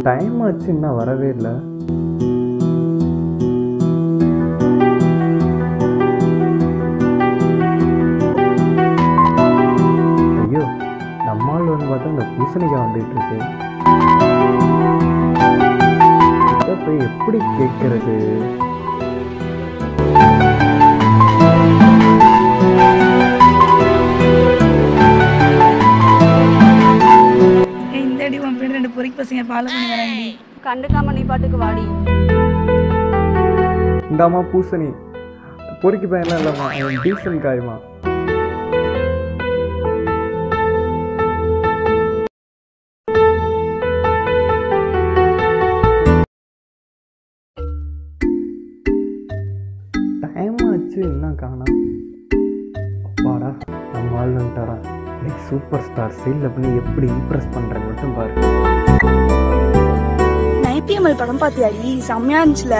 Time ஆச்சு, இன்னும் வரவே இல்லை. ஐயோ, நம்மால் வந்து பார்த்தா இந்த பூசணிக்காய் வந்துட்டு இருக்கு. போய் எப்படி கேட்கறது? ரெண்டு பொறிக்கு பசங்க ஃபாலோ பண்ணி வராங்கடி. கண்டுக்காம நீ பாட்டுக்கு வாடி. இந்தாமா பூசணி. பொறிக்கு பையன்லாம் இல்லைம்மா, டீசன்ட் காயமா. டைம் ஆச்சு, என்ன காணோம். அப்பாடா, நம்ம ஆள் வந்துட்டாரான். சூப்பர் ஸ்டார் சைடில் பண்ணி எப்படி இம்ப்ரெஸ் பண்ணுறேன் மட்டும் பாரு. ஐபிஎம்எல் படம் பார்த்தியாடி? செம்மையா இருந்துச்சுல.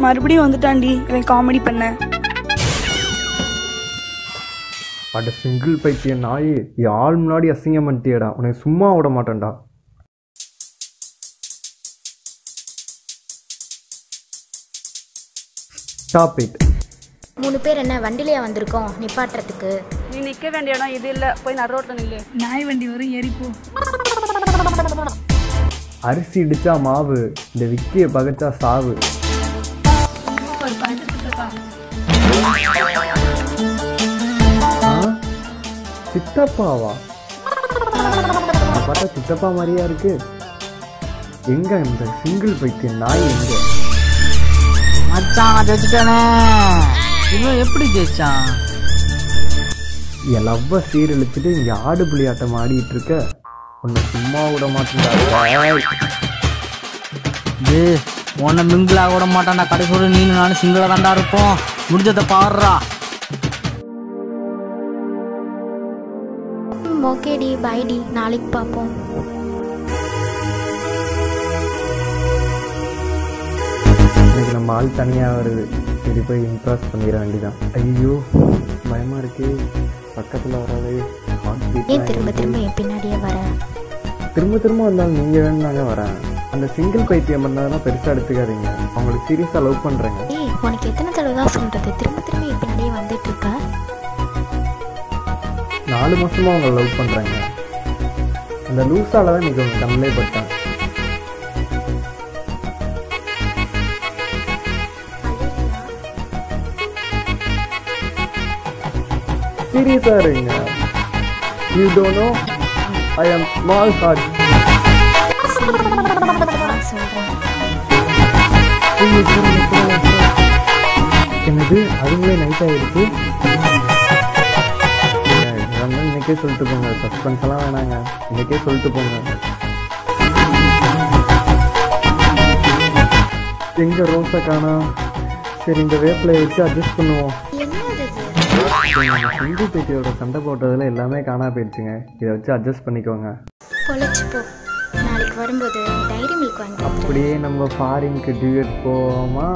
மறுபடியும் வந்துட்டான்டி இவன் காமெடி பண்ண. அட சிங்கிள் பைத்திய நாய், ஆள் முன்னாடி அசிங்கம் பண்ணிட்டியடா. உனக்கு சும்மா விட மாட்டேன்டா. Stop it. 3 பேர் என்ன வண்டிலையா வந்திருக்கோம் நிப்பாட்டுறதுக்கு? நீ நிக்க வேண்டிய இடம் இது இல்ல, போய் நடு ரோட்ல நில்லு. நாய் வண்டி வரும், ஏறிப்போ. அரிசி இடிச்சா மாவு, இந்த விக்கிய பகச்சா சாவு. சித்தப்பாவா? பார்த்தா சித்தப்பா மாதிரியா இருக்கு. எங்க இந்த சிங்கிள் பைத்திய நாய் எங்க? மச்சான் ஜெயிச்சிட்டானே. இவன் எப்படி ஜெயிச்சான்? என் லவ்வ சீரழிச்சுட்டு இங்க ஆடு புலியாட்டம் ஆடிட்டு இருக்க. உன்னை சும்மா விட மாட்டேன். உன்னை மிங்கிளா விட மாட்டான்டா. கடைசியோட நீனும் நானும் சிங்கிளா தாண்டா இருப்போம். முடிஞ்சதை பாடுறா. ஓகேடி, பைடி, நாளைக்கு பார்ப்போம். எனக்கு நம்ம ஆள் தனியாக வருது. சரி போய் இம்ப்ரெஸ் பண்ணிட வேண்டிதான். ஐயோ பயமா இருக்கு, பக்கத்தில் வராது. ஏன் திரும்ப திரும்ப என் பின்னாடியே வர? திரும்ப திரும்ப வந்தாலும் நீங்கள் வேணும்னாங்க வரேன். அந்த சிங்கிள் பைத்தியம் பண்ணாதான் பெருசாக எடுத்துக்காதீங்க. அவங்களுக்கு சீரியஸாக லவ் பண்ணுறேங்க. ஏய், உனக்கு எத்தனை தடவை தான் சொல்கிறது? திரும்ப திரும்ப என் பின்னாடியே வந்துட்டு இருக்க. 4 மாதமாக அவங்க லவ் பண்ணுறாங்க. அந்த லூஸால் தான் இன்னைக்கு அவங்க கண்ணிலே பட்டேன். சீரியஸாக இருங்க. யூ டோன்ட் நோ ஐ ஆம் ஸ்மால் ஹார்ட். என்னது அதுங்களே நைட் ஆகிடுச்சு. இன்னைக்கே சொல்லிட்டு போங்க. சஸ்பென்ஸ் எல்லாம் வேணாங்க, இன்னைக்கே சொல்லிட்டு போங்க. எங்க ரோஸை காணோம். சரி, இந்த வேப்பிலையை வச்சு அட்ஜஸ்ட் பண்ணுவோம். சிங்கிள் பேட்டியோட சண்டை போட்டதில் எல்லாமே காணா போயிடுச்சுங்க. இதை வச்சு அட்ஜஸ்ட் பண்ணிக்கோங்க. நாளைக்கு வரும்போது டைரி மில்க் வாங்கி. அப்படியே நம்ம ஃபாரினுக்கு டியூட் போவோமா?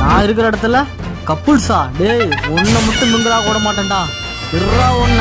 நான் இருக்கிற இடத்துல கப்புள்ஸா? டேய், ஒன்றை மட்டும் மிங்கிளா கூட மாட்டேன்டா. இருறா ஒன்ன.